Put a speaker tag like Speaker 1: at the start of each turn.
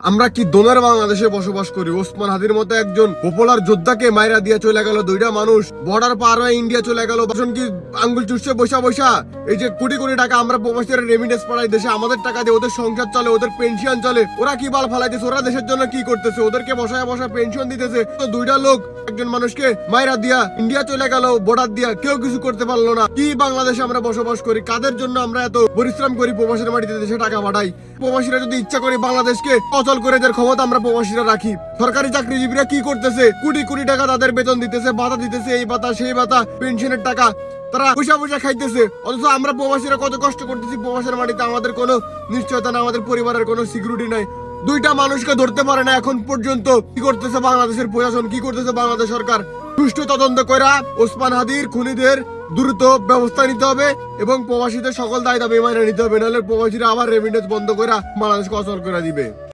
Speaker 1: আমরা কি দোনের বাংলাদেশে বসবাস করি? ওসমান হাদির মতো একজন পপুলার যোদ্ধাকে মাইরা দিয়ে চলে গেল দুইটা মানুষ, বর্ডার পার হয়ে ইন্ডিয়া চলে গেল। কি আঙ্গুল চুষছে বৈশা বৈশা এই যে কোটি কোটি টাকা আমরা প্রবাসীরা রেমিটেন্স পাঠাই দেশে, আমাদের টাকা দিয়ে ওদের সংসার চলে, ওদের পেনশন চলে। ওরা কি বাল ফালাইতেছে? ওরা দেশের জন্য কি করতেছে? ওদেরকে বসায় বসা পেনশন দিতেছে। তো দুইটা লোক একজন মানুষকে মাইরা দিয়া ইন্ডিয়া চলে গেল, বর্ডার দিয়া কেউ কিছু করতে পারলো না। কি বাংলাদেশে আমরা বসবাস করি? কাদের জন্য আমরা এত পরিশ্রম করি প্রবাসীর মাটিতে দেশে টাকা পাঠাই? প্রবাসীরা যদি ইচ্ছা করে বাংলাদেশকে অচল করে দেওয়ার ক্ষমতা আমরা প্রবাসীরা রাখি। সরকারি চাকরিজীবীরা কি করতেছে? কোটি কোটি টাকা তাদের বেতন দিতেছে, ভাতা দিতেছে, এই ভাতা সেই ভাতা, পেনশনের টাকা তারা পয়সা পয়সা খাইতেছে। অথচ আমরা প্রবাসীরা কত কষ্ট করতেছি প্রবাসের মাটিতে, আমাদের কোনো নিশ্চয়তা না, আমাদের পরিবারের কোনো সিকিউরিটি নাই। দুইটা মানুষকে ধরতে পারে না এখন পর্যন্ত। কি করতেছে বাংলাদেশের প্রশাসন? কি করতেছে বাংলাদেশ সরকার? সুষ্ঠু তদন্ত কইরা ওসমান হাদির খুনিদের দ্রুত ব্যবস্থা নিতে হবে এবং প্রবাসীদের সকল দায় দাবি মেনে নিতে হবে, নাহলে প্রবাসীরা আবার রেমিটেন্স বন্ধ করে বাংলাদেশকে অচল করে দিবে।